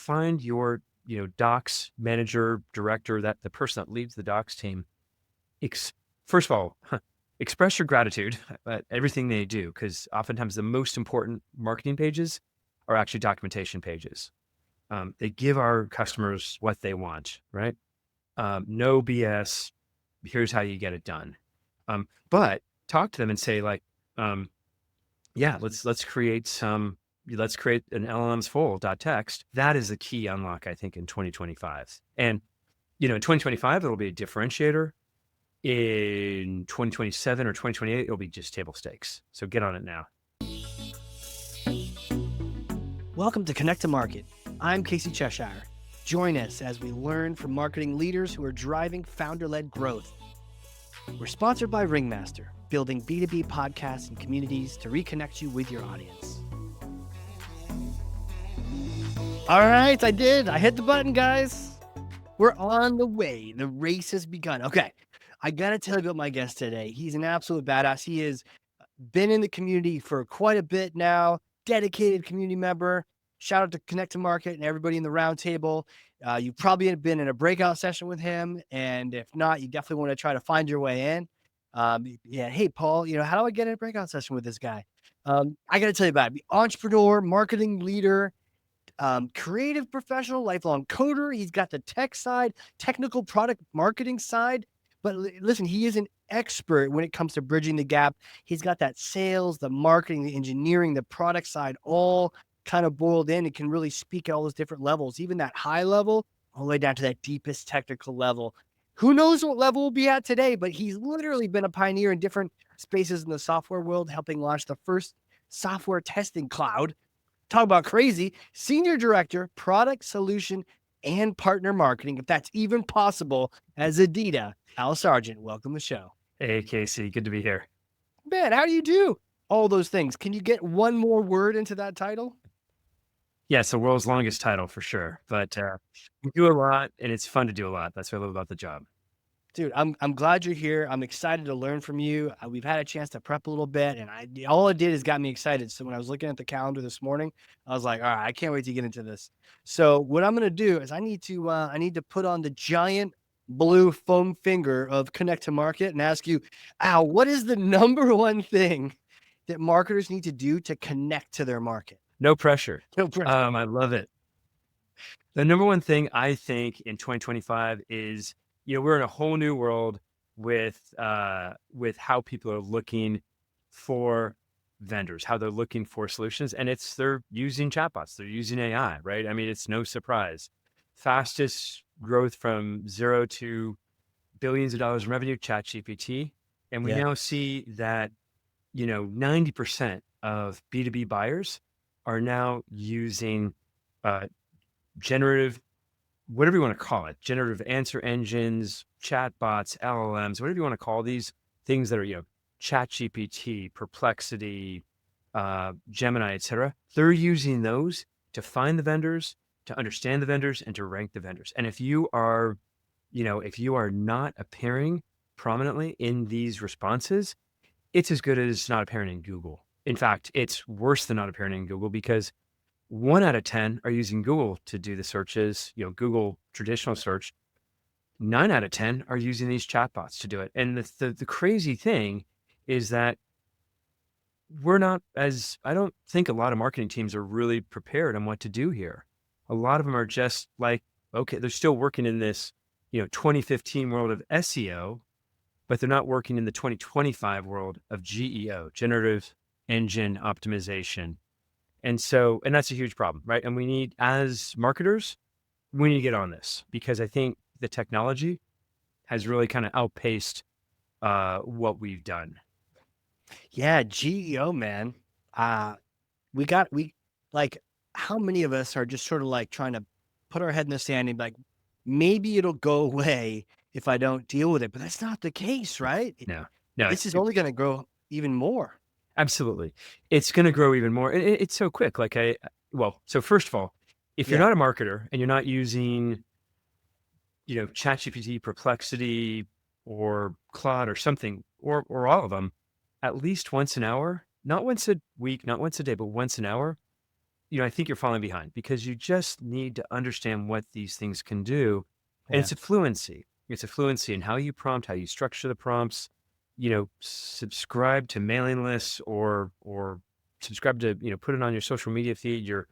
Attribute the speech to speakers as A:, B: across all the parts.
A: find your, docs manager, director, that the person that leads the docs team, first of all, express your gratitude at everything they do, because oftentimes the most important marketing pages are actually documentation pages. They give our customers what they want, right? No BS. Here's how you get it done. But talk to them and say like, yeah, let's create an LLM's full .text. That is the key unlock, I think, in 2025. And, in 2025, it'll be a differentiator. In 2027 or 2028, it'll be just table stakes. So get on it now.
B: Welcome to Connect to Market. I'm Casey Cheshire. Join us as we learn from marketing leaders who are driving founder-led growth. We're sponsored by Ringmaster, building B2B podcasts and communities to reconnect you with your audience. All right, I did. I hit the button, guys. We're on the way. The race has begun. Okay, I got to tell you about my guest today. He's an absolute badass. He has been in the community for quite a bit now, dedicated community member. Shout out to Connect to Market and everybody in the round table. You probably have been in a breakout session with him. And if not, you definitely want to try to find your way in. Hey, Paul, how do I get in a breakout session with this guy? I got to tell you about it. Entrepreneur, marketing leader, creative professional, lifelong coder. He's got the tech side, technical product marketing side. But listen, he is an expert when it comes to bridging the gap. He's got that sales, the marketing, the engineering, the product side, all kind of boiled in. It can really speak at all those different levels, even that high level, all the way down to that deepest technical level. Who knows what level we'll be at today, but he's literally been a pioneer in different spaces in the software world, helping launch the first software testing cloud. Talk about crazy. Senior Director, Product Solution and Partner Marketing, if that's even possible, as ZEDEDA. Al Sargent, welcome to the show.
A: Hey, Casey, good to be here.
B: Man, how do you do all those things? Can you get one more word into that title?
A: Yeah, it's the world's longest title for sure, but we do a lot and it's fun to do a lot. That's what I love about the job.
B: Dude, I'm glad you're here. I'm excited to learn from you. We've had a chance to prep a little bit, and all it did is got me excited. So when I was looking at the calendar this morning, I was like, all right, I can't wait to get into this. So what I'm going to do is I need to put on the giant blue foam finger of Connect to Market and ask you, Al, what is the number one thing that marketers need to do to connect to their market?
A: No pressure.
B: No pressure.
A: I love it. The number one thing I think in 2025 is, we're in a whole new world with how people are looking for vendors, how they're looking for solutions, and they're using chatbots, they're using AI, right? I mean, it's no surprise. Fastest growth from zero to billions of dollars in revenue, ChatGPT, and we now see that 90% of B2B buyers are now using generative, whatever you want to call it, generative answer engines, chatbots, LLMs, whatever you want to call these things that are, ChatGPT, Perplexity, Gemini, etc. They're using those to find the vendors, to understand the vendors, and to rank the vendors. And if you are not appearing prominently in these responses, it's as good as not appearing in Google. In fact, it's worse than not appearing in Google, because 1 out of 10 are using Google to do the searches, Google traditional search. 9 out of 10 are using these chatbots to do it. And the crazy thing is that I don't think a lot of marketing teams are really prepared on what to do here. A lot of them are just like, okay, they're still working in this, 2015 world of SEO, but they're not working in the 2025 world of GEO, Generative Engine Optimization. And that's a huge problem, right? And we need, as marketers, we need to get on this, because I think the technology has really kind of outpaced what we've done.
B: Yeah, GEO, man. How many of us are just sort of like trying to put our head in the sand and be like, maybe it'll go away if I don't deal with it, but that's not the case, right?
A: No,
B: This is only going to grow even more.
A: Absolutely. It's going to grow even more. It's so quick. So first of all, if you're not a marketer and you're not using, ChatGPT, Perplexity, or Claude or something, or all of them, at least once an hour, not once a week, not once a day, but once an hour, I think you're falling behind because you just need to understand what these things can do. And
B: Yeah.
A: it's a fluency. It's a fluency in how you prompt, how you structure the prompts, subscribe to mailing lists or subscribe to, put it on your social media feed, your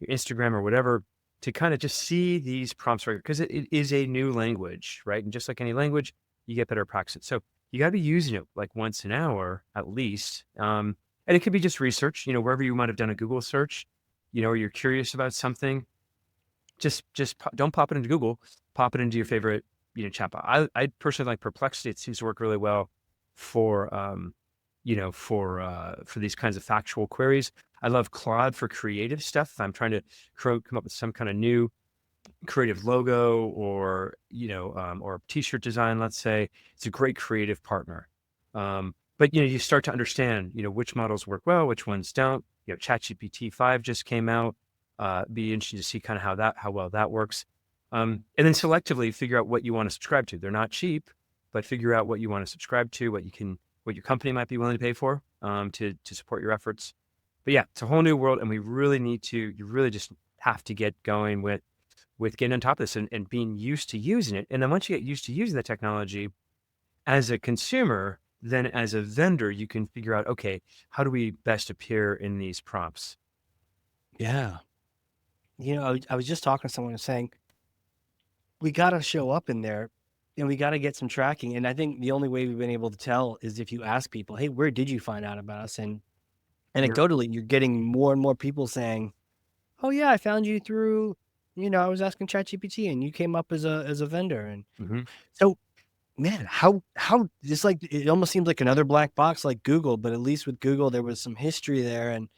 A: Instagram or whatever, to kind of just see these prompts right because it is a new language, right? And just like any language, you get better practice. So you got to be using it like once an hour at least. And it could be just research, wherever you might have done a Google search, or you're curious about something, don't pop it into Google, pop it into your favorite, chatbot. I personally like Perplexity. It seems to work really well for, for these kinds of factual queries. I love Claude for creative stuff. If I'm trying to come up with some kind of new creative logo or t-shirt design, let's say, it's a great creative partner. But you start to understand, which models work well, which ones don't. ChatGPT 5 just came out. Be interesting to see kind of how well that works. And then selectively figure out what you want to subscribe to. They're not cheap, but figure out what you want to subscribe to, what your company might be willing to pay for, to support your efforts. But yeah, it's a whole new world, and you really just have to get going with getting on top of this and being used to using it. And then once you get used to using the technology as a consumer, then as a vendor, you can figure out, okay, how do we best appear in these prompts?
B: Yeah. I was just talking to someone and saying, we got to show up in there and we got to get some tracking. And I think the only way we've been able to tell is if you ask people, hey, where did you find out about us? And
A: Yeah.
B: anecdotally, you're getting more and more people saying, oh yeah, I found you through, I was asking ChatGPT and you came up as a vendor. And
A: Mhm.
B: so, man, how just like it almost seems like another black box like Google, but at least with Google there was some history there. And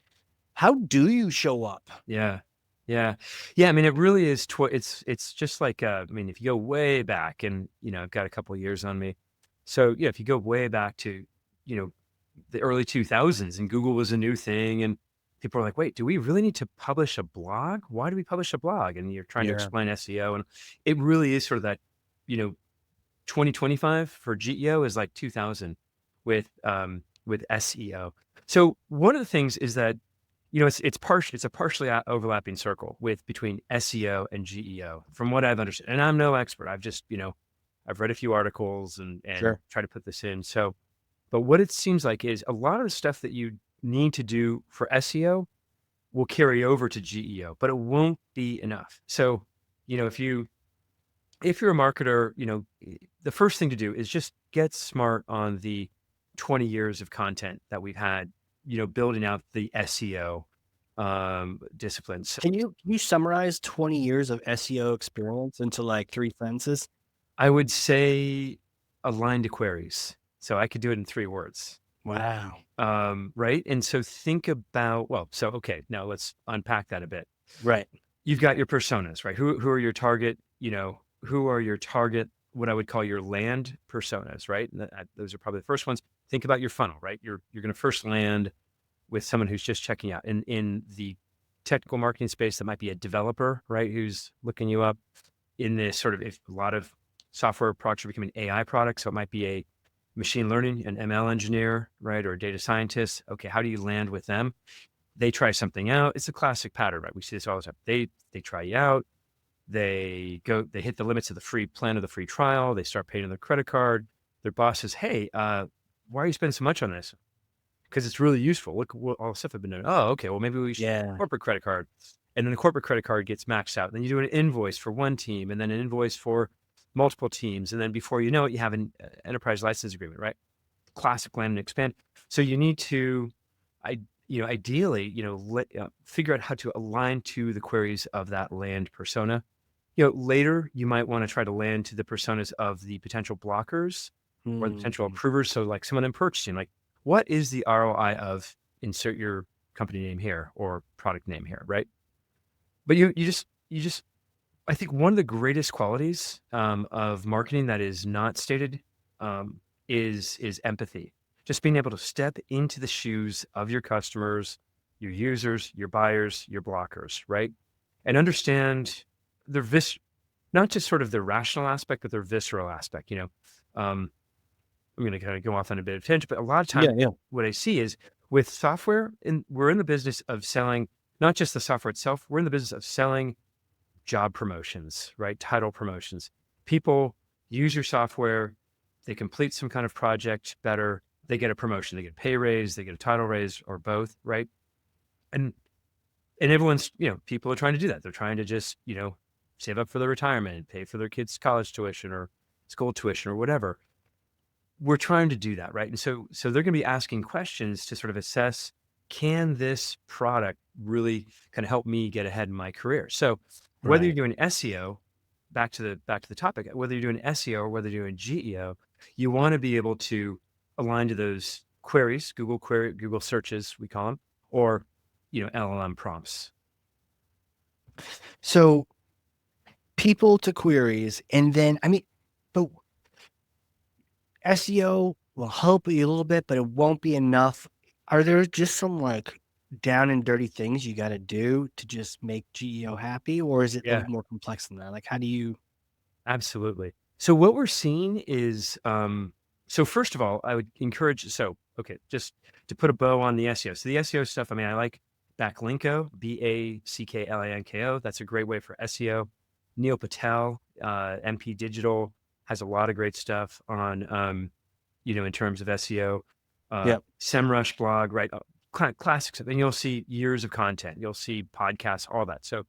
B: how do you show up?
A: Yeah. Yeah. Yeah. I mean, it really is. It's just like, I mean, if you go way back and, I've got a couple of years on me. So yeah, if you go way back to, you know, the early 2000s and Google was a new thing and people are like, wait, do we really need to publish a blog? Why do we publish a blog? And you're trying to
B: Yeah.
A: explain SEO. And it really is sort of that, you know, 2025 for GEO is like 2000 with SEO. So one of the things is that it's a partially overlapping circle between SEO and GEO from what I've understood. And I'm no expert. I've read a few articles and
B: Sure.
A: try to put this in. So, but what it seems like is a lot of the stuff that you need to do for SEO will carry over to GEO, but it won't be enough. So, if you're a marketer, the first thing to do is just get smart on the 20 years of content that we've had, building out the SEO disciplines.
B: Can you summarize 20 years of SEO experience into like 3 sentences?
A: I would say align to queries. So I could do it in 3 words.
B: Wow.
A: Right. And so think about, okay, now let's unpack that a bit.
B: Right.
A: You've got your personas, right? Who are your target, what I would call your land personas, right? And those are probably the first ones. Think about your funnel, right? You're going to first land with someone who's just checking out. In the technical marketing space, that might be a developer, right? Who's looking you up. In this sort of, if a lot of software products are becoming AI products, so it might be a machine learning, an ML engineer, right? Or a data scientist. Okay, how do you land with them? They try something out. It's a classic pattern, right? We see this all the time. They try you out. They hit the limits of the free plan of the free trial. They start paying on their credit card. Their boss says, hey, why are you spending so much on this? Because it's really useful. Look what all the stuff I've been doing. Oh, okay. Well, maybe we should
B: Yeah.
A: corporate credit card. And then the corporate credit card gets maxed out. Then you do an invoice for one team and then an invoice for multiple teams. And then before you know it, you have an enterprise license agreement, right? Classic land and expand. So you need to, ideally, figure out how to align to the queries of that land persona. Later you might want to try to land to the personas of the potential blockers or the potential
B: Mhm.
A: approvers. So like someone in purchasing, like what is the ROI of insert your company name here or product name here, right? But you just I think one of the greatest qualities of marketing that is not stated um, is empathy. Just being able to step into the shoes of your customers, your users, your buyers, your blockers, right? And understand their not just sort of the rational aspect, but their visceral aspect. Um, I'm going to kind of go off on a bit of tangent, but a lot of
B: Yeah,
A: times
B: yeah.
A: what I see is with software, and we're in the business of selling not just the software itself. We're in the business of selling job promotions, right? Title promotions. People use your software, they complete some kind of project better, they get a promotion, they get a pay raise, they get a title raise, or both, right? And everyone's, people are trying to do that. They're trying to just, save up for their retirement, pay for their kids' college tuition or school tuition or whatever. We're trying to do that, right? And so they're going to be asking questions to sort of assess, can this product really kind of help me get ahead in my career? So whether you're
B: Right.
A: doing SEO, back to the topic, whether you're doing SEO or whether you're doing GEO, you want to be able to align to those queries, Google searches, we call them, or LLM prompts.
B: So people to queries, and then, I mean, but SEO will help you a little bit, but it won't be enough. Are there just some like down and dirty things you got to do to just make GEO happy, or is it a
A: Yeah,
B: little more complex than that? Like, how do you?
A: absolutely. So what we're seeing is, so first of all, I would encourage, okay, just to put a bow on the SEO. So the SEO stuff, I mean, I like Backlinko, Backlinko. That's a great way for SEO. Neil Patel, MP Digital, has a lot of great stuff on, in terms of SEO.
B: Yep.
A: SEMrush blog, right? Kind of classic stuff. And you'll see years of content. You'll see podcasts, all that. So,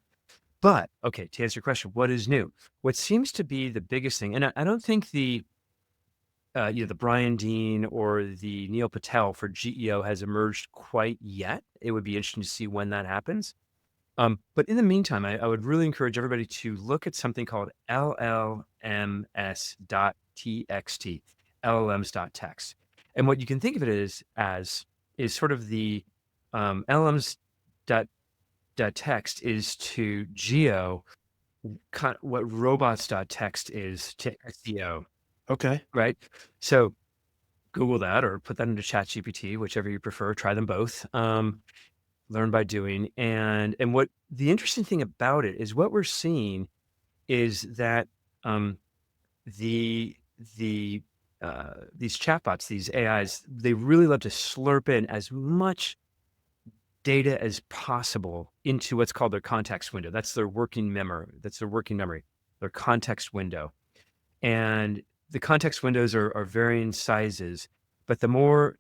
A: but okay, to answer your question, what is new? What seems to be the biggest thing, and I don't think the Brian Dean or the Neil Patel for GEO has emerged quite yet. It would be interesting to see when that happens. But in the meantime, I would really encourage everybody to look at something called LLMs.txt, LLMs.text. And what you can think of it is sort of the LLMs.text is to geo what robots.text is to SEO,
B: Okay.
A: right? So Google that or put that into ChatGPT, whichever you prefer, try them both. Learn by doing. And what the interesting thing about it is what we're seeing is that um, the these chatbots, these AIs, they really love to slurp in as much data as possible into what's called their context window. That's their working memory. Their context window. And the context windows are varying sizes, but the more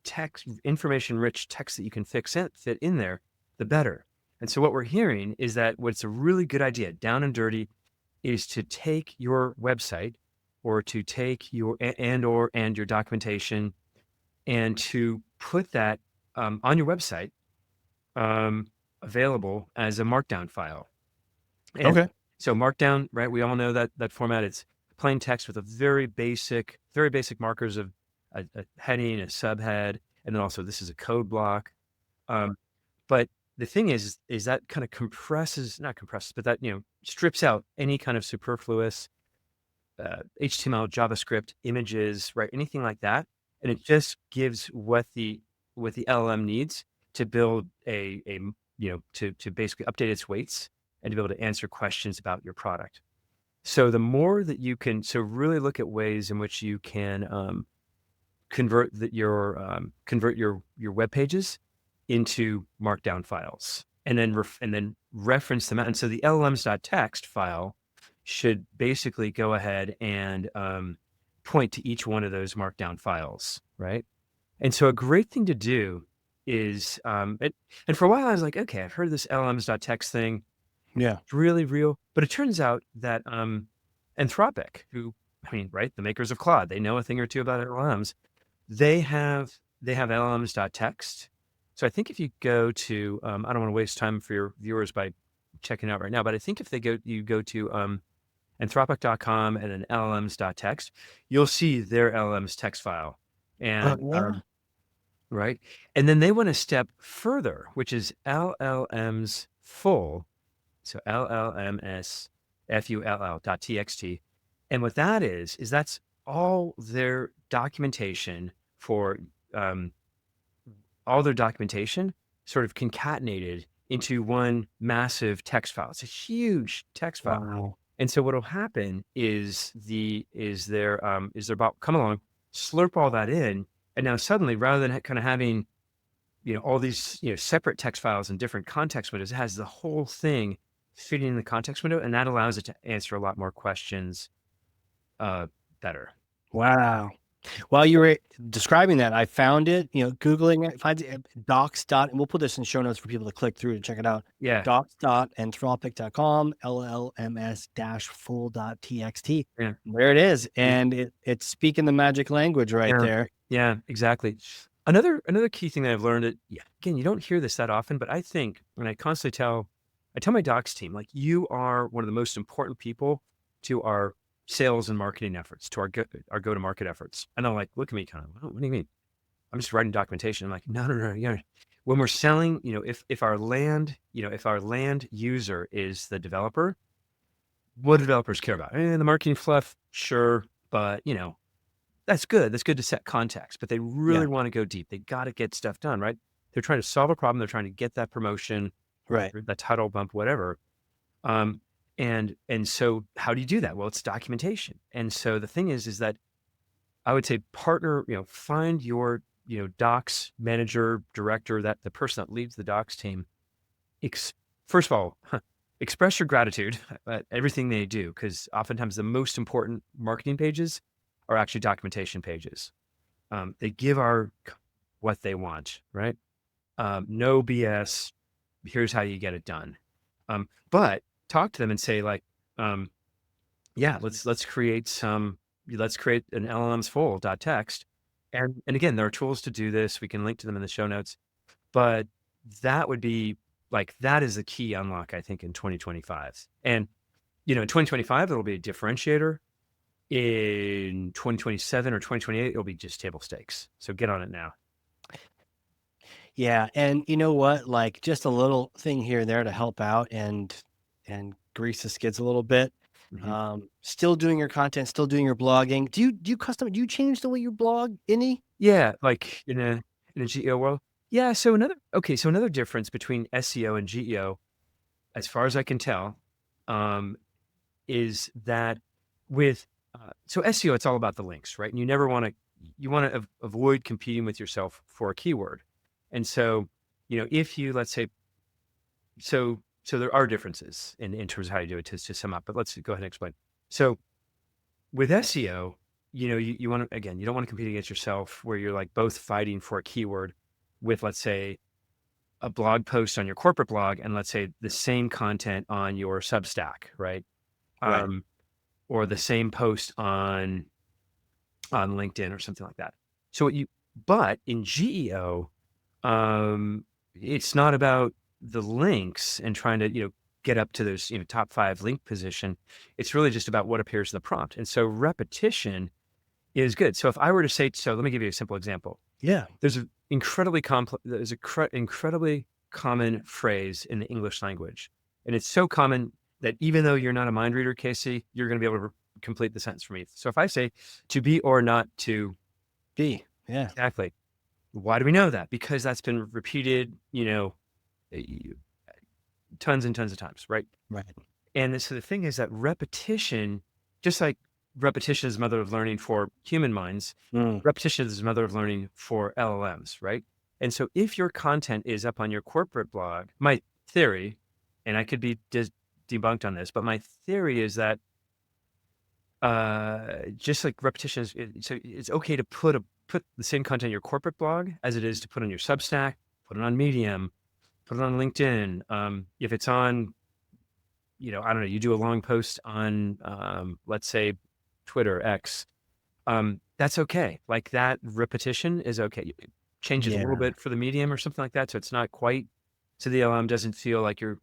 A: text, information rich text that you can fit in there, the better. And so what we're hearing is that what's a really good idea, down and dirty, is to take your website or to take your and your documentation and to put that on your website, available as a markdown file. And
B: Okay.
A: so markdown, right? We all know that format. It's plain text with a very basic markers of a heading, a subhead, and then also this is a code block. Um, but the thing is that kind of not compresses, but that strips out any kind of superfluous HTML, JavaScript, images, right? Anything like that, and it just gives what the LLM needs to build to basically update its weights and to be able to answer questions about your product. So the more that you can, really look at ways in which you can convert your web pages into markdown files, and then reference them out. And so the LLMs.txt file should basically go ahead and point to each one of those markdown files, right? And so a great thing to do is, and for a while I was like, okay, I've heard of this LLMs.txt thing.
B: Yeah.
A: It's really real. But it turns out that Anthropic, who, I mean, right, the makers of Claude, they know a thing or two about LLMs. They have LLMs.txt. So I think if you go to, I don't want to waste time for your viewers by checking it out right now, but I think if you go to anthropic.com and then LLMs.txt, you'll see their LLMs text file. And
B: Yeah.
A: right. And then they went a step further, which is LLMs full. So LLMSFULL.txt. And what that is that's all their documentation for um, all their documentation sort of concatenated into one massive text file. It's a huge text file.
B: Wow.
A: And so what'll happen is their bot come along, slurp all that in, and now suddenly, rather than kind of having all these, separate text files and different context windows. It has the whole thing fitting in the context window, and that allows it to answer a lot more questions better.
B: Wow. While you were describing that, I found it, Googling it, finds it, docs dot, and we'll put this in show notes for people to click through to check it out.
A: Yeah.
B: Docs.anthropic.com, LLMS-full.txt.
A: Yeah.
B: There it is. And it's speaking the magic language right
A: Yeah.
B: there.
A: Yeah, exactly. Another key thing that I've learned that, again, you don't hear this that often, but I think when I tell my docs team, like, you are one of the most important people to our sales and marketing efforts, to our go-to-market efforts. And they'll like look at me kind of, what do you mean? I'm just writing documentation. I'm like, no. When we're selling, if our land user is the developer, what do developers care about? The marketing fluff, sure, but that's good. That's good to set context, but they really want to go deep. They got to get stuff done, right? They're trying to solve a problem. They're trying to get that promotion,
B: Right.
A: that title bump, whatever. And so how do you do that? Well, it's documentation. And so the thing is that I would say partner, find your, docs manager, director, that the person that leads the docs team. First of all, express your gratitude at everything they do, because oftentimes the most important marketing pages are actually documentation pages. They give what they want, right? No BS. Here's how you get it done. But talk to them and say, like, let's create an LLM's full .text. And again, there are tools to do this. We can link to them in the show notes. But that would be that is the key unlock, I think, in 2025. And, in 2025, it'll be a differentiator. In 2027 or 2028, it'll be just table stakes. So get on it now.
B: Yeah. And you know what? Like, just a little thing here and there to help out and grease the skids a little bit.
A: Mm-hmm.
B: Still doing your content, still doing your blogging. Do you change the way you blog any?
A: Yeah, like in a GEO world. Yeah. So another difference between SEO and GEO, as far as I can tell, is that with so SEO, it's all about the links, right? And you want to avoid competing with yourself for a keyword. And so, if you, let's say, so there are differences in terms of how you do it to sum up, but let's go ahead and explain. So with SEO, you want to, again, you don't want to compete against yourself where you're like both fighting for a keyword with, let's say, a blog post on your corporate blog and, let's say, the same content on your Substack, right?
B: Right.
A: Or the same post on LinkedIn or something like that. But in GEO, it's not about the links and trying to, get up to those, top 5 link position. It's really just about what appears in the prompt. And so repetition is good. So if I were to say, let me give you a simple example.
B: Yeah.
A: There's an incredibly common phrase in the English language. And it's so common that even though you're not a mind reader, Casey, you're going to be able to complete the sentence for me. So if I say to be or not to
B: be, yeah.
A: Exactly. Why do we know that? Because that's been repeated, tons and tons of times, right?
B: Right.
A: And so the thing is that repetition, just like repetition is the mother of learning for human minds, repetition is the mother of learning for LLMs, right? And so if your content is up on your corporate blog, my theory, and I could be debunked on this, but my theory is that just like repetition so it's okay to put the same content in your corporate blog as it is to put on your Substack, put it on Medium, put it on LinkedIn. If it's on, I don't know, you do a long post on, let's say, Twitter, X, that's okay. Like, that repetition is okay. It changes a little bit for the medium or something like that. So it's not quite, so the LLM doesn't feel like you're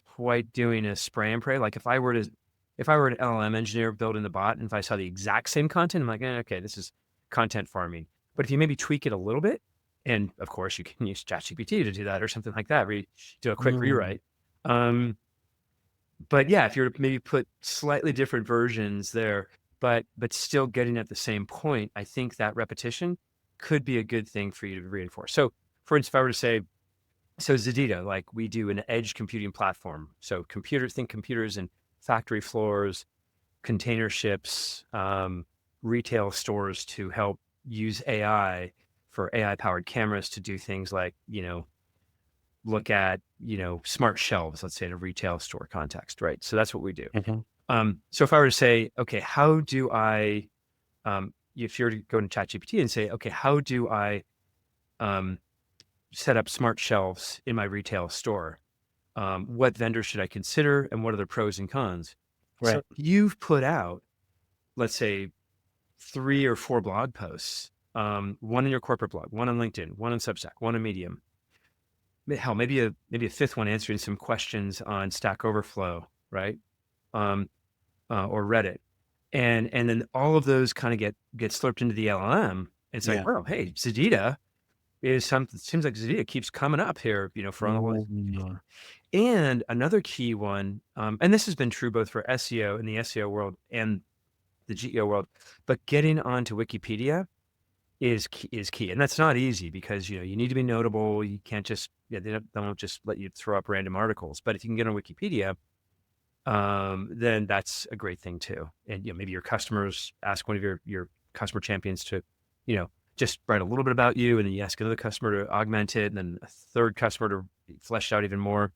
A: quite doing a spray and pray. Like if I were an LLM engineer building the bot and if I saw the exact same content, I'm like, okay, this is content farming. But if you maybe tweak it a little bit, and of course you can use ChatGPT to do that or something like that, do a quick rewrite. But yeah, if you're maybe put slightly different versions there, but still getting at the same point, I think that repetition could be a good thing for you to reinforce. So for instance, if I were to say, so ZEDEDA, like we do an edge computing platform. So think computers in factory floors, container ships, retail stores to help use AI for AI powered cameras to do things like, look at, smart shelves, let's say in a retail store context, right? So that's what we do.
B: Mhm.
A: So if I were to say, okay, how do I, if you're to go to ChatGPT and say, okay, how do I um, set up smart shelves in my retail store? What vendors should I consider and what are the pros and cons? So
B: Right.
A: you've put out, let's say, 3 or 4 blog posts, one in your corporate blog, one on LinkedIn, one on Substack, one on Medium. Hell, maybe a fifth one answering some questions on Stack Overflow, right? Um, or Reddit, and then all of those kind of get slurped into the LLM. It's like,
B: Yeah.
A: well, hey, ZEDEDA is something. Seems like ZEDEDA keeps coming up here, for on the list.
B: Mhm.
A: And another key one, and this has been true both for SEO in the SEO world and the GEO world, but getting onto Wikipedia is key, and that's not easy because you need to be notable. You can't just they won't just let you throw up random articles. But if you can get on Wikipedia, then that's a great thing too. And maybe your customers ask one of your customer champions to, just write a little bit about you, and then you ask another customer to augment it, and then a third customer to flesh it out even more.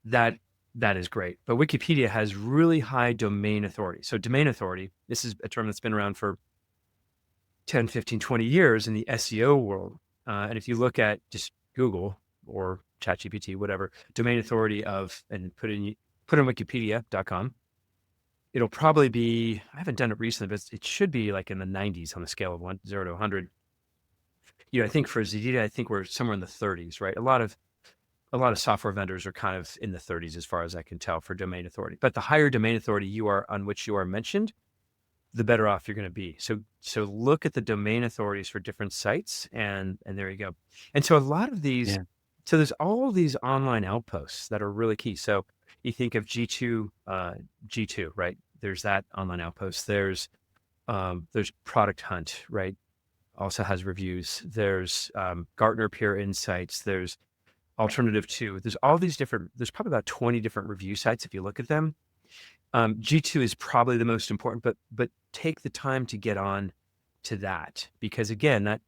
A: That that is great. But Wikipedia has really high domain authority. So domain authority, this is a term that's been around for 10, 15, 20 years in the SEO world. And if you look at just Google or ChatGPT, whatever, domain authority of, and put in wikipedia.com, it'll probably be, I haven't done it recently, but it should be like in the 90s on the scale of 0 to 100. I think for ZEDEDA, I think we're somewhere in the 30s, right? A lot of software vendors are kind of in the 30s as far as I can tell for domain authority. But the higher domain authority you are on which you are mentioned, the better off you're going to be. So look at the domain authorities for different sites, and there you go. And so a lot of these,
B: Yeah.
A: so there's all these online outposts that are really key. So you think of G2, right? There's that online outpost. There's Product Hunt, right? Also has reviews. There's Gartner Peer Insights. There's Alternative 2. There's all these different. There's probably about 20 different review sites if you look at them. G2 is probably the most important, but take the time to get on to that, because again, that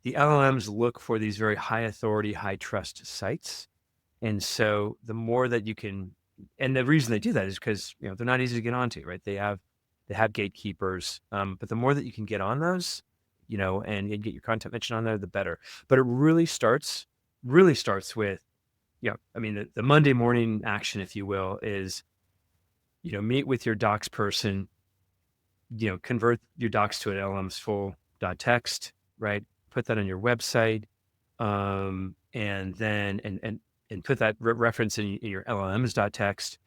A: the LLMs look for these very high authority, high trust sites. And so the more that you can, and the reason they do that is because they're not easy to get onto, right? They have gatekeepers. But the more that you can get on those, and get your content mentioned on there, the better. But it really starts with, I mean, the Monday morning action, if you will, is meet with your docs person, convert your docs to an LLM's full text, right? Put that on your website, and then and put that reference in your LLM's text.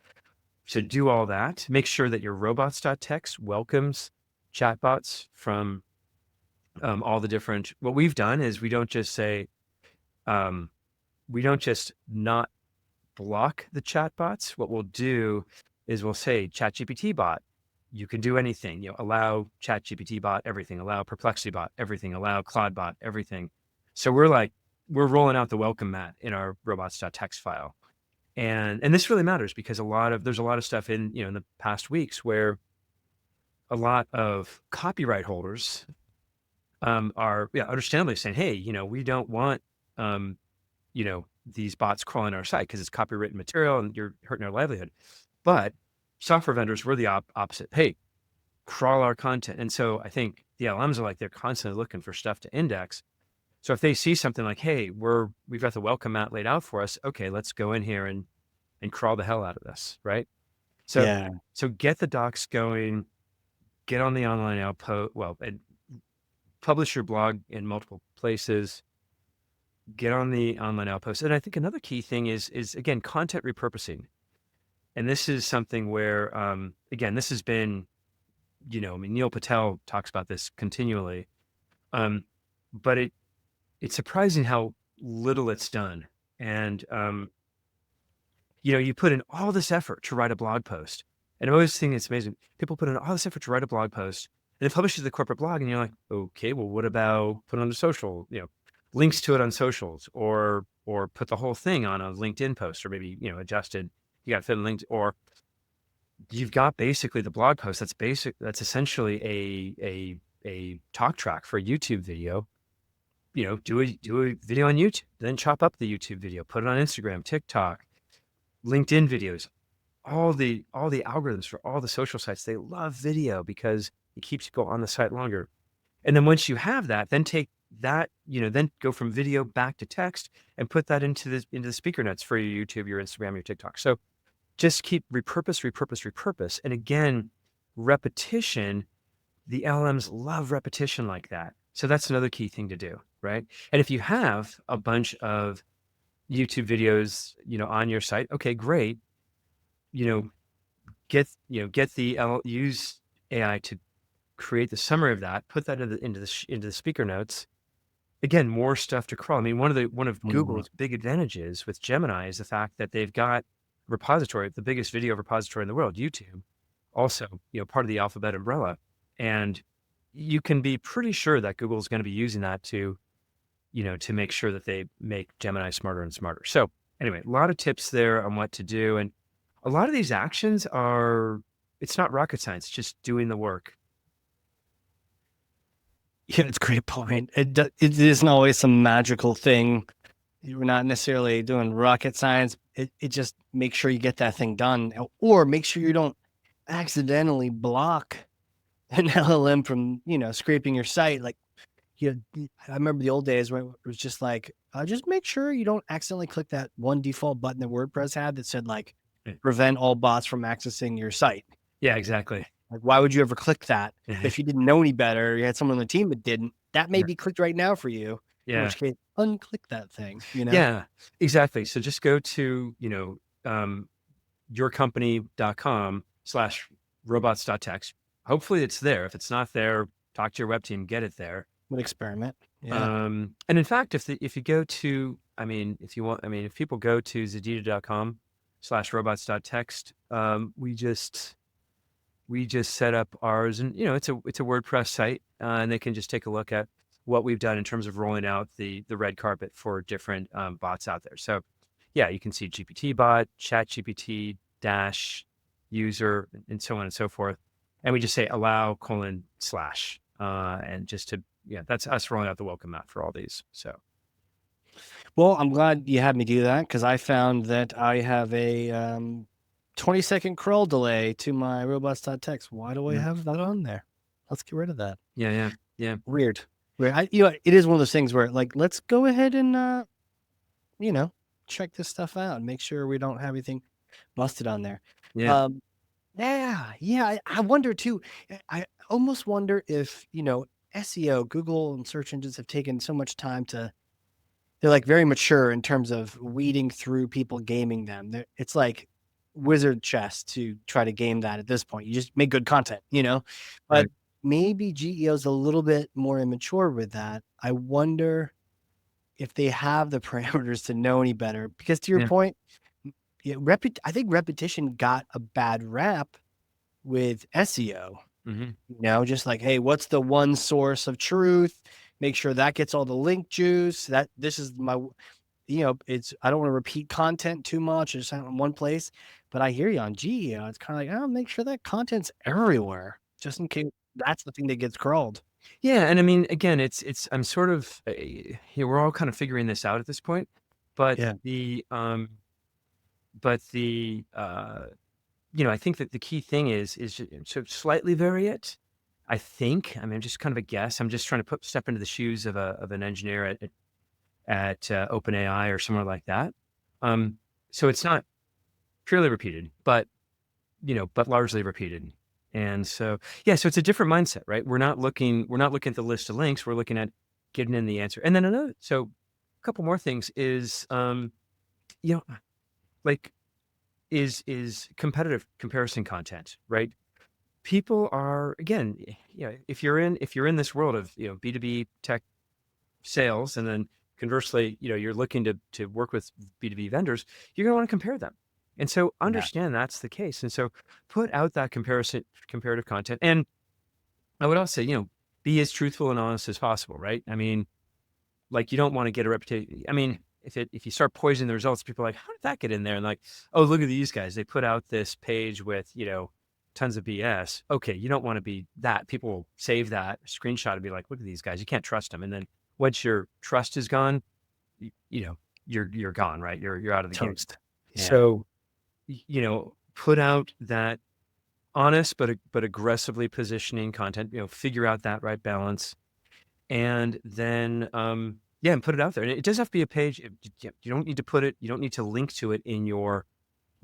A: So do all that. Make sure that your robots.txt welcomes chatbots from all the different. What we've done is we don't just say, we don't just not block the chatbots. What we'll do is we'll say, ChatGPT bot, you can do anything. Allow ChatGPT bot everything. Allow Perplexity bot everything. Allow Claude bot everything. So we're rolling out the welcome mat in our robots.txt file, and this really matters because there's a lot of stuff in the past weeks where a lot of copyright holders are understandably saying, hey, we don't want these bots crawling our site because it's copywritten material and you're hurting our livelihood. But software vendors were the opposite. Hey, crawl our content. And so I think the LMs are like, they're constantly looking for stuff to index. So if they see something like, hey, we've got the welcome mat laid out for us, okay, let's go in here and crawl the hell out of this, right? So
B: Yeah.
A: so get the docs going, get on the online outpost, and publish your blog in multiple places, get on the online outpost. And I think another key thing is again, content repurposing. And this is something where, again, this has been, I mean, Neil Patel talks about this continually, but it's surprising how little it's done. And, you put in all this effort to write a blog post. And I always think it's amazing. People put in all this effort to write a blog post and then publish it to the corporate blog. And you're like, okay, well, what about put it on the social, links to it on socials, or put the whole thing on a LinkedIn post, or maybe, adjusted. You got to fit in links, or you've got basically the blog post. That's essentially a talk track for a YouTube video. do a video on YouTube, then chop up the YouTube video, put it on Instagram, TikTok, LinkedIn videos, all the algorithms for all the social sites. They love video because it keeps you go on the site longer. And then once you have that, then take that, then go from video back to text and put that into the speaker notes for your YouTube, your Instagram, your TikTok. So just keep repurpose. And again, repetition, the LMs love repetition like that. So that's another key thing to do, right? And if you have a bunch of YouTube videos, on your site, okay, great. Use AI to create the summary of that, put that into the speaker notes. Again, more stuff to crawl. I mean, one of Google's big advantages with Gemini is the fact that they've got repository, the biggest video repository in the world, YouTube, also, part of the Alphabet umbrella. And you can be pretty sure that Google's going to be using that to make sure that they make Gemini smarter and smarter. So anyway, a lot of tips there on what to do. And a lot of these actions it's not rocket science, just doing the work.
B: Yeah, it's a great point. It isn't always some magical thing. You're not necessarily doing rocket science. It just make sure you get that thing done, or make sure you don't accidentally block an LLM from, scraping your site. Like, I remember the old days where it was just like, just make sure you don't accidentally click that one default button that WordPress had that said like, prevent all bots from accessing your site.
A: Yeah, exactly.
B: Like, why would you ever click that? If you didn't know any better, you had someone on the team that didn't, that may be clicked right now for you.
A: Yeah.
B: In which case, unclick that thing,
A: Yeah, exactly. So just go to, yourcompany.com/robots.text. Hopefully it's there. If it's not there, talk to your web team, get it there.
B: An experiment. Yeah.
A: And in fact, if you go to, if people go to ZEDEDA.com/robots.text, we just set up ours, and it's a WordPress site, and they can just take a look at what we've done in terms of rolling out the red carpet for different bots out there. So yeah, you can see GPT bot, ChatGPT dash user, and so on and so forth. And we just say allow : and just to, that's us rolling out the welcome mat for all these. So.
B: Well, I'm glad you had me do that, because I found that I have a 20-second crawl delay to my robots.txt. Why do I have that on there? Let's get rid of that.
A: Yeah.
B: Weird. It is one of those things where, like, let's go ahead and check this stuff out and make sure we don't have anything busted on there.
A: Yeah.
B: I wonder too. I almost wonder if SEO, Google and search engines have taken so much time they're like very mature in terms of weeding through people gaming them. It's like wizard chess to try to game that at this point. You just make good content, but
A: Right.
B: maybe GEO's a little bit more immature with that. I wonder if they have the parameters to know any better, because to your point, I think repetition got a bad rap with SEO. Just like, hey, what's the one source of truth? Make sure that gets all the link juice. That this is my, I don't want to repeat content too much. It's not in one place. But I hear you on GEO. It's kind of like, make sure that content's everywhere, just in case that's the thing that gets crawled.
A: Yeah, and I mean, again, I'm sort of, we're all kind of figuring this out at this point, but I think that the key thing is to slightly vary it. I think, just kind of a guess. I'm just trying to step into the shoes of an engineer at OpenAI or somewhere like that. So it's not purely repeated, but largely repeated. And so, so it's a different mindset, right? We're not looking at the list of links. We're looking at getting in the answer. And then a couple more things is, is competitive comparison content, right? People are, again, if you're in this world of, B2B tech sales, and then conversely, you're looking to work with B2B vendors, you're going to want to compare them. And so understand that's the case. And so put out that comparative content. And I would also say, be as truthful and honest as possible, right? you don't want to get a reputation. If you start poisoning the results, people are like, how did that get in there? And like, oh, look at these guys. They put out this page with, tons of BS. Okay, you don't want to be that. People will save that screenshot and be like, look at these guys. You can't trust them. And then once your trust is gone, you know, you're gone, right? You're out of the game.
B: Toast. Yeah.
A: So, put out that honest but aggressively positioning content, figure out that right balance, and then yeah, and put it out there. And it doesn't have to be a page. You don't need to put it, you don't need to link to it in your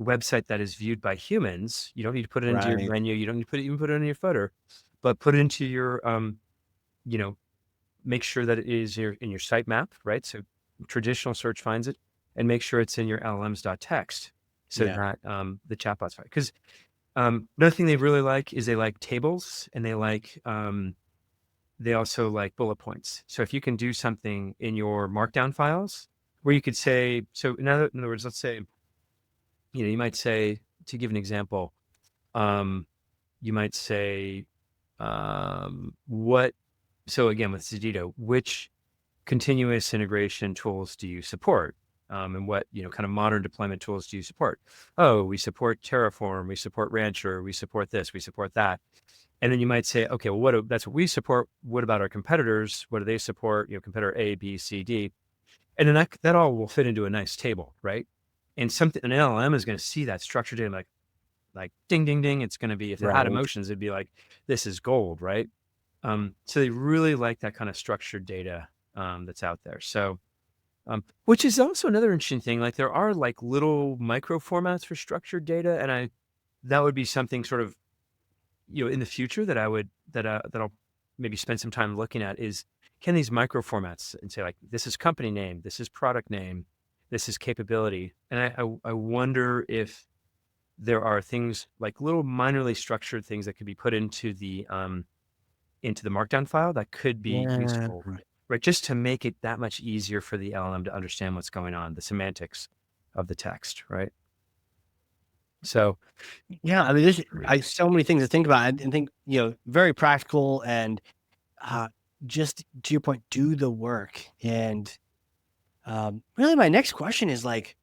A: website that is viewed by humans. You don't need to put it into your
B: Right.
A: menu. You don't need to put it in your footer, but put it into your you know, make sure that it is in your sitemap, right? So traditional search finds it, and make sure it's in your LLMs.txt so
B: Yeah.
A: that the chatbots find it. Because another thing they really like is they like tables, and they also like bullet points. So if you can do something in your markdown files where you could say, so in other words, let's say, you might say, to give an example, you might say, what, so again, with ZEDEDA, which continuous integration tools do you support? And what, kind of modern deployment tools do you support? Oh, we support Terraform, we support Rancher, we support this, we support that. And then you might say, okay, well, that's what we support. What about our competitors? What do they support? Competitor A, B, C, D. And then that all will fit into a nice table, right? And an LLM is going to see that structured data like ding, ding, ding. It's going to be, if it had
B: Right.
A: emotions, it'd be like, this is gold, right? So they really like that kind of structured data that's out there. So, which is also another interesting thing. Like there are like little micro formats for structured data, and that would be something sort of, in the future that I'll maybe spend some time looking at is, can these micro formats and say like, this is company name, this is product name, this is capability, and I wonder if there are things like little minorly structured things that could be put into the markdown file that could be
B: Yeah.
A: useful, right? Just to make it that much easier for the LLM to understand what's going on, the semantics of the text, right? So,
B: Yeah. I mean, so many things to think about, and think, very practical, and just to your point, do the work. And really, my next question is like,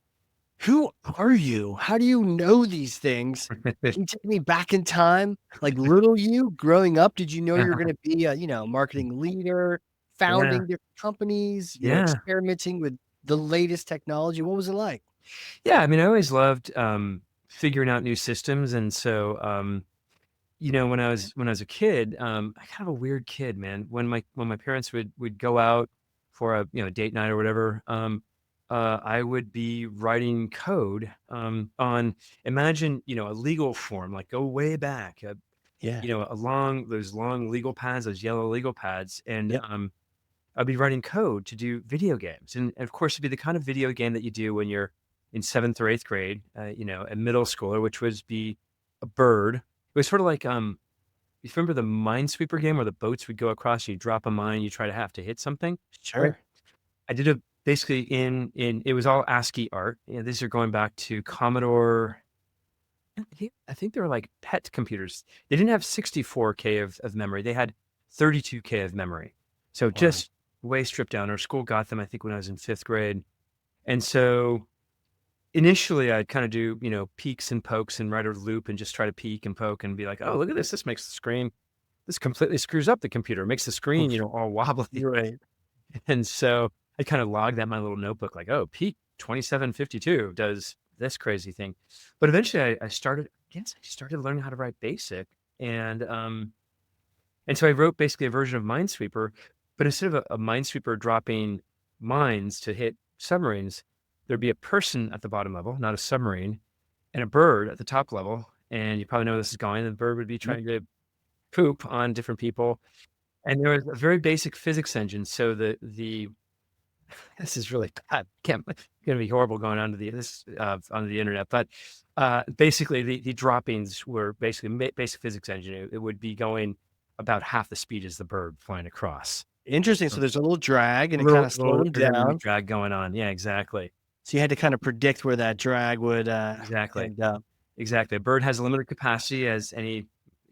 B: who are you? How do you know these things? Can you take me back in time? Like little you growing up, did you know you were going to be a, marketing leader,
A: yeah,
B: founding different companies,
A: yeah,
B: experimenting with the latest technology? What was it like?
A: yeah. I mean, I always loved figuring out new systems, and so when I was a kid, I kind of a weird kid, man. When my parents would go out for a date night or whatever, I would be writing code on, imagine, a legal form, like go way back,
B: Yeah.
A: along those long legal pads, those yellow legal pads, and
B: Yep.
A: I'd be writing code to do video games, and of course, it'd be the kind of video game that you do when you're in seventh or eighth grade, a middle schooler, which was be a bird. It was sort of like you remember the Minesweeper game where the boats would go across, you drop a mine, you try to have to hit something, right?
B: Sure.
A: I did a basically in it was all ASCII art. These are going back to Commodore. I think they were like pet computers. They didn't have 64K of memory. They had 32K of memory. So
B: Wow.
A: just way stripped down. Our school got them, I think, when I was in fifth grade. And so initially I'd kind of do, peeks and pokes and write a loop and just try to peek and poke and be like, oh, look at this. This makes the screen, this completely screws up the computer, makes the screen, all wobbly.
B: You're right.
A: And so I kind of logged that in my little notebook, like, oh, peak 2752 does this crazy thing. But eventually I started learning how to write BASIC. And so I wrote basically a version of Minesweeper, but instead of a Minesweeper dropping mines to hit submarines, there'd be a person at the bottom level, not a submarine, and a bird at the top level. And you probably know where this is going. The bird would be
B: Yep.
A: trying to poop on different people. And there was a very basic physics engine. So the this is really bad. It's going to be horrible going onto the internet. But basically, the droppings were basically basic physics engine. It would be going about half the speed as the bird flying across.
B: Interesting. So
A: So
B: there's a little drag, and it kind
A: little
B: of
A: little
B: slowed him
A: aerodynamic
B: down.
A: drag going on. Yeah, exactly,
B: So you had to kind of predict where that drag would
A: exactly,
B: end up.
A: exactly. A bird has a limited capacity, as any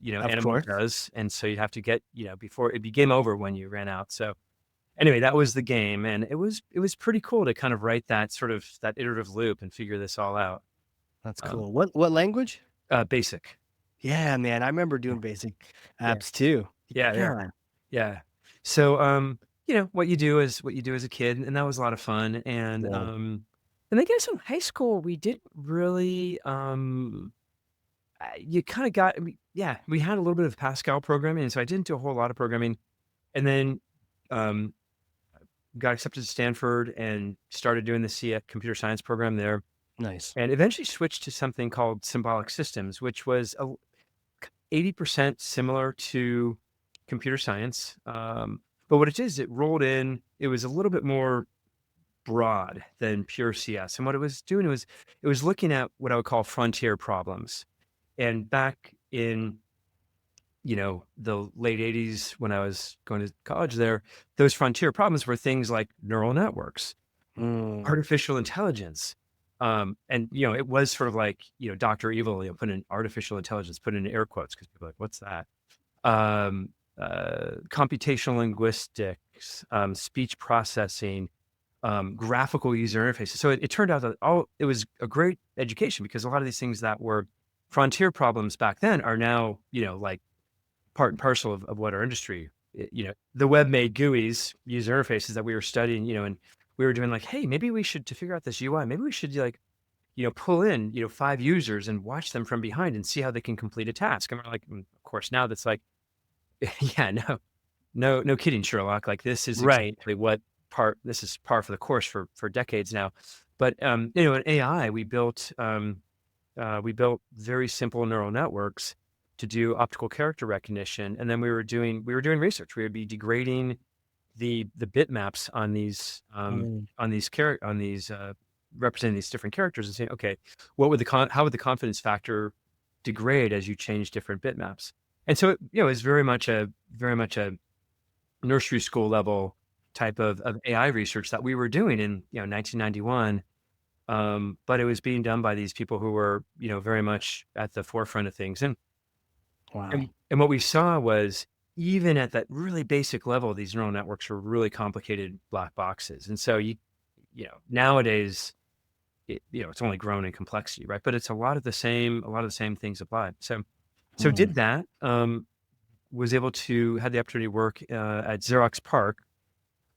B: Of
A: animal
B: course.
A: does, and so you'd have to get before it'd be game over when you ran out. So anyway, that was the game, and it was pretty cool to kind of write that iterative loop and figure this all out.
B: That's
A: Um,
B: cool. What language?
A: Basic.
B: Yeah, man. I remember
A: Yeah.
B: doing basic
A: Yeah.
B: apps too.
A: Yeah. Yeah.
B: Yeah.
A: Yeah. So, what you do as a kid, and that was a lot of fun.
B: Yeah.
A: And I guess in high school we didn't really, you kind of got, yeah, we had a little bit of Pascal programming, and so I didn't do a whole lot of programming. And then um, got accepted to Stanford and started doing the computer science program there,
B: Nice.
A: and eventually switched to something called symbolic systems, which was 80% similar to computer science. But what it is, it rolled in, it was a little bit more broad than pure CS. And what it was doing was it was looking at what I would call frontier problems. And back in, the late 80s when I was going to college there, those frontier problems were things like neural networks,
B: Mm.
A: artificial intelligence. And it was sort of like, Dr. Evil, put in artificial intelligence, put in air quotes because people are like, what's that? Um, Computational linguistics, speech processing, graphical user interfaces. So it turned out that it was a great education because a lot of these things that were frontier problems back then are now, like part and parcel of what our industry, the web made GUIs, user interfaces that we were studying, and we were doing like, hey, maybe we should, to figure out this UI, maybe we should like, pull in, 5 users and watch them from behind and see how they can complete a task. And we're like, of course, now that's like, yeah, no kidding, Sherlock. Like this is
B: Right.
A: exactly this is par for the course for decades now. But in AI, we built very simple neural networks to do optical character recognition, and then we were doing research. We would be degrading the bitmaps on these
B: Mm.
A: representing these different characters and saying, okay, how would the confidence factor degrade as you change different bitmaps? And so it was very much a nursery school level type of AI research that we were doing in 1991. But it was being done by these people who were very much at the forefront of things. And
B: Wow.
A: and what we saw was, even at that really basic level, these neural networks were really complicated black boxes. And so nowadays it's only grown in complexity, right? But it's a lot of the same things applied. So
B: Mm.
A: did that. Was able to had the opportunity to work at Xerox PARC,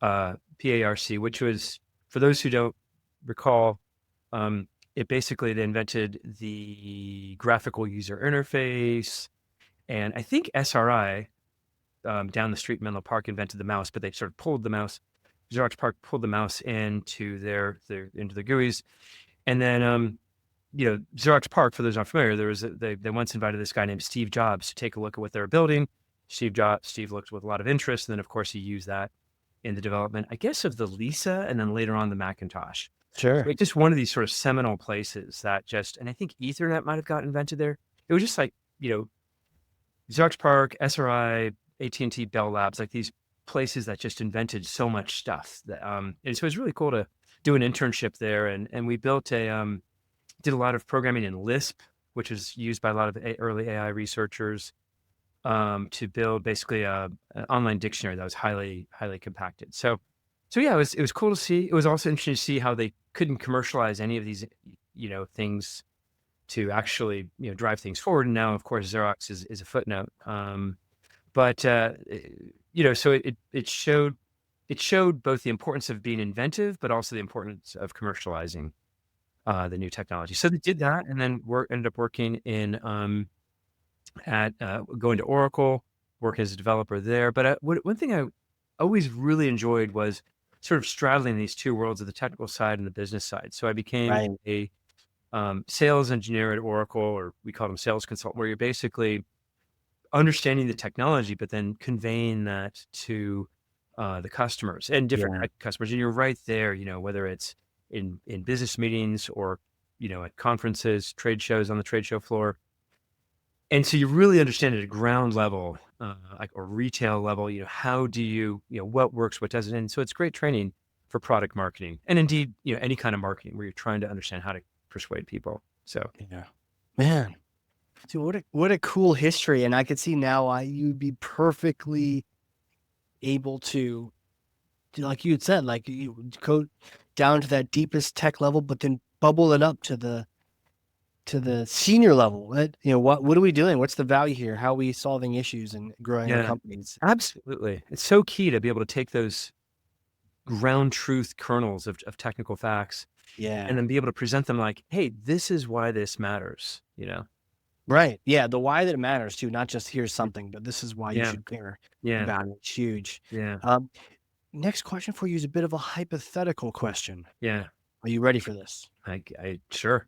A: PARC, which was, for those who don't recall, it basically, they invented the graphical user interface, and I think SRI, down the street in Menlo Park, invented the mouse, but they sort of pulled the mouse. Xerox PARC pulled the mouse into their into the GUIs, and then Xerox PARC, for those not familiar, they once invited this guy named Steve Jobs to take a look at what they were building. Steve looked with a lot of interest, and then of course he used that in the development, I guess, of the Lisa, and then later on the Macintosh. So
B: Sure.
A: it's just one of these sort of seminal places that and I think Ethernet might have got invented there. It was just like, Xerox PARC, SRI, AT&T, Bell Labs, like these places that just invented so much stuff. And so it was really cool to do an internship there. And we built did a lot of programming in Lisp, which is used by a lot of early AI researchers, to build basically an online dictionary that was highly, highly compacted. So yeah, it was cool to see. It was also interesting to see how they couldn't commercialize any of these, things to actually, drive things forward. And now, of course, Xerox is a footnote. But so it showed both the importance of being inventive, but also the importance of commercializing the new technology. So they did that, and then ended up working in at going to Oracle, working as a developer there. But one thing I always really enjoyed was sort of straddling these two worlds of the technical side and the business side. So I became
B: Right.
A: a sales engineer at Oracle, or we call them sales consultant, where you're basically understanding the technology, but then conveying that to the customers and different
B: Yeah.
A: type of customers. And you're right there, whether it's in business meetings or, at conferences, trade shows, on the trade show floor. And so you really understand at a ground level, like, or retail level, how do what works, what doesn't. And so it's great training for product marketing, and indeed, any kind of marketing where you're trying to understand how to persuade people. So
B: Yeah. Man. So what a cool history. And I could see now why you'd be perfectly able to, like you had said, like you would go down to that deepest tech level, but then bubble it up to the senior level. What are we doing? What's the value here? How are we solving issues and growing our
A: yeah,
B: companies?
A: absolutely. It's so key to be able to take those ground truth kernels of technical facts, and
B: Yeah.
A: then be able to present them like, hey, this is why this matters, you know?
B: Right. Yeah. The why that it matters too, not just here's
A: Mm.
B: something, but this is why you
A: Yeah.
B: should care
A: Yeah.
B: about it. It's huge.
A: Yeah.
B: Um, Next question for you is a bit of a hypothetical question.
A: Yeah.
B: Are you ready for this?
A: I sure.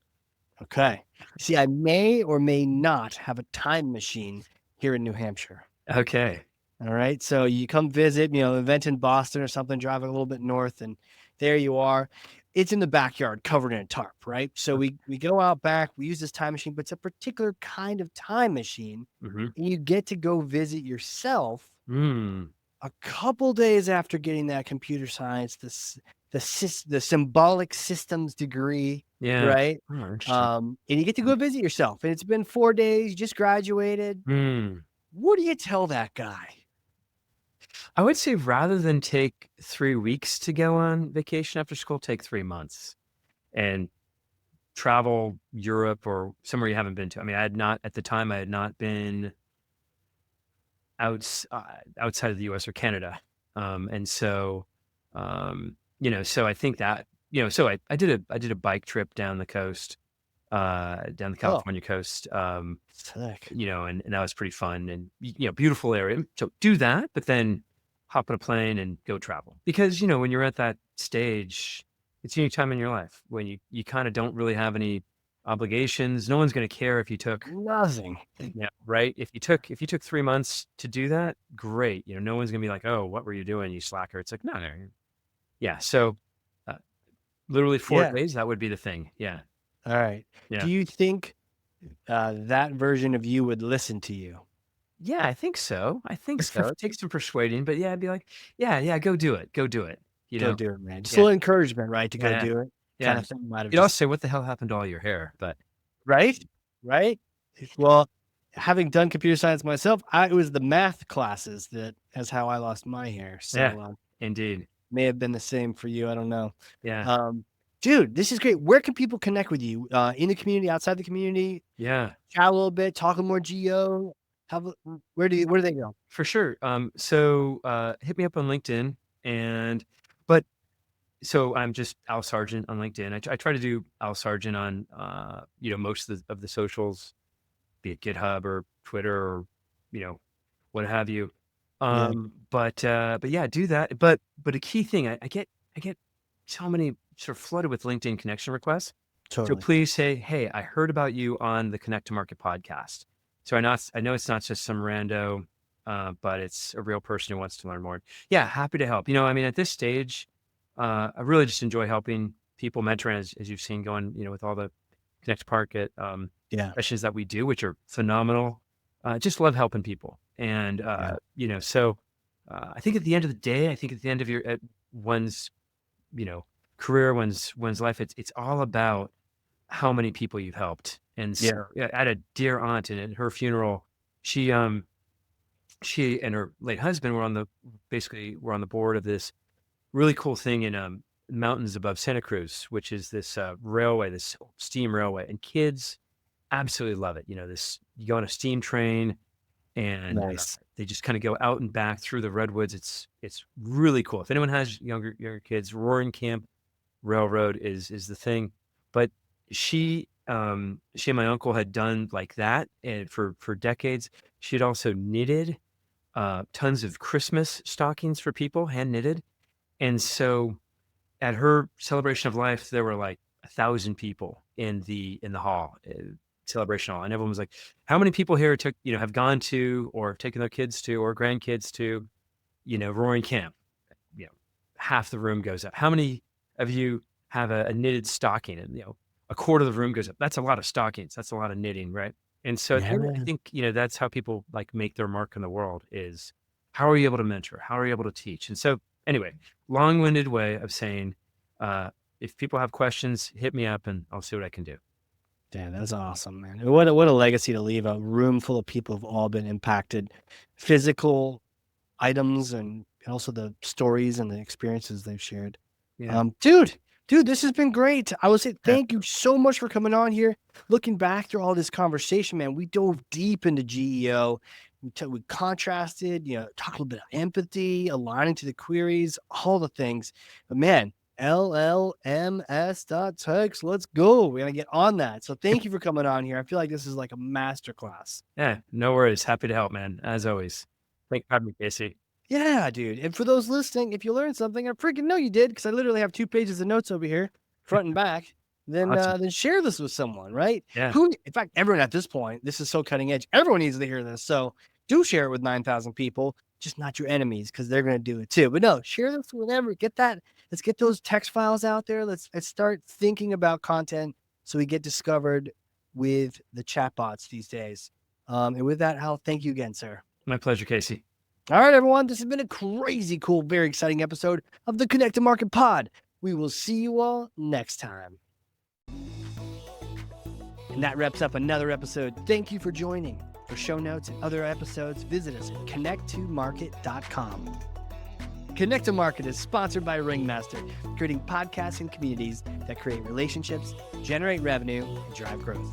B: Okay. See, I may or may not have a time machine here in New Hampshire.
A: Okay.
B: All right. So you come visit, an event in Boston or something, driving a little bit north, and there you are. It's in the backyard covered in a tarp, right? So we go out back, we use this time machine, but it's a particular kind of time machine.
A: Mm-hmm.
B: And you get to go visit yourself
A: Mm.
B: a couple days after getting that computer science, the symbolic systems degree,
A: Yeah.
B: right?
A: Oh, interesting.
B: And you get to go visit yourself. And it's been 4 days, you just graduated.
A: Mm.
B: What do you tell that guy?
A: I would say rather than take 3 weeks to go on vacation after school, take 3 months and travel Europe or somewhere you haven't been to. I mean, I had not at the time. I had not been outside of the U.S. or Canada, and so so I think that so I did a bike trip down the coast, down the
B: Oh,
A: California coast,
B: sick.
A: and that was pretty fun and beautiful area. So do that, but then hop on a plane and go travel because when you're at that stage, it's a unique time in your life when you kind of don't really have any obligations. No one's going to care if you took
B: Nothing.
A: right. If you took 3 months to do that, great. No one's gonna be like, oh, what were you doing, you slacker? It's like, no, no. Yeah. So uh, literally four
B: Yeah.
A: days, that would be the thing. Yeah.
B: All right. Do
A: Yeah.
B: you think that version of you would listen to you?
A: Yeah, I think so. I think so. It takes some persuading, but yeah, I'd be like, yeah, yeah, go do it. Go do it. You
B: Go
A: know?
B: do it, man. Just a
A: Yeah.
B: little encouragement, right? To go
A: Yeah.
B: do it. Kind
A: Yeah.
B: of thing might have
A: You'd also
B: just,
A: say, what the hell happened to all your hair? But
B: right? Right? Well, having done computer science myself, it was the math classes that's how I lost my hair.
A: yeah,
B: So
A: indeed.
B: may have been the same for you. I don't know.
A: Yeah.
B: Um, Dude, this is great. Where can people connect with you? In the community, outside the community,
A: Yeah.
B: chat a little bit, talk more geo. Where do they go?
A: For sure. So hit me up on LinkedIn and but so I'm just Al Sargent on LinkedIn. I try to do Al Sargent on most of the socials, be it GitHub or Twitter or you know what have you.
B: Yeah,
A: But yeah, do that. But a key thing, I get so many sort of flooded with LinkedIn connection requests. So
B: totally.
A: please say, hey, I heard about you on the Connect to Market podcast. So I know it's not just some rando, but it's a real person who wants to learn more. Yeah, happy to help. I mean, at this stage, I really just enjoy helping people, mentoring, as you've seen going, with all the Connect Market
B: Yeah,
A: sessions that we do, which are phenomenal. Just love helping people. And,
B: yeah,
A: so I think at the end of the day, I think at the end of one's, you know, career, one's life, it's all about how many people you've helped. And
B: yeah,
A: so yeah, I had a dear aunt, and at her funeral, she and her late husband were on the board of this really cool thing in mountains above Santa Cruz, which is this railway, this steam railway, and kids absolutely love it. This you go on a steam train, and
B: nice.
A: they just kind of go out and back through the redwoods. It's really cool. If anyone has younger kids, Roaring Camp Railroad is the thing. But she and my uncle had done like that, and for decades. She had also knitted tons of Christmas stockings for people, hand knitted. And so at her celebration of life, there were like 1,000 people in the hall, celebration hall, and everyone was like, "How many people here have gone to or taken their kids to or grandkids to, Roaring Camp?" You know, half the room goes up. How many of you have a knitted stocking? And a quarter of the room goes up. That's a lot of stockings. That's a lot of knitting, right? And so at the end, I
B: Yeah.
A: think that's how people like make their mark in the world is how are you able to mentor? How are you able to teach? And so anyway, long-winded way of saying, if people have questions, hit me up and I'll see what I can do.
B: Damn, that's awesome, man. And what a legacy to leave. A room full of people who've all been impacted. Physical items and also the stories and the experiences they've shared.
A: Yeah.
B: Dude, this has been great. I would say
A: Yeah.
B: thank you so much for coming on here. Looking back through all this conversation, man, we dove deep into GEO. We contrasted, talk a little bit of empathy, aligning to the queries, all the things. But man, LLMS.text, let's go. We're going to get on that. So thank you for coming on here. I feel like this is like a masterclass.
A: Yeah, no worries. Happy to help, man. As always. Thanks for having me, Casey.
B: Yeah, dude. And for those listening, if you learned something, I freaking know you did, because I literally have 2 pages of notes over here, front and back.
A: Awesome.
B: Then share this with someone, right?
A: Yeah.
B: In fact, everyone at this point, this is so cutting edge. Everyone needs to hear this. So do share it with 9,000 people, just not your enemies, because they're going to do it too. But no, share this whenever. Let's get those text files out there. Let's start thinking about content so we get discovered with the chatbots these days. And with that, Hal, thank you again, sir.
A: My pleasure, Casey.
B: All right, everyone. This has been a crazy cool, very exciting episode of the Connect to Market Pod. We will see you all next time. And that wraps up another episode. Thank you for joining. For show notes and other episodes, visit us at connecttomarket.com. Connect to Market is sponsored by Ringmaster, creating podcasts and communities that create relationships, generate revenue, and drive growth.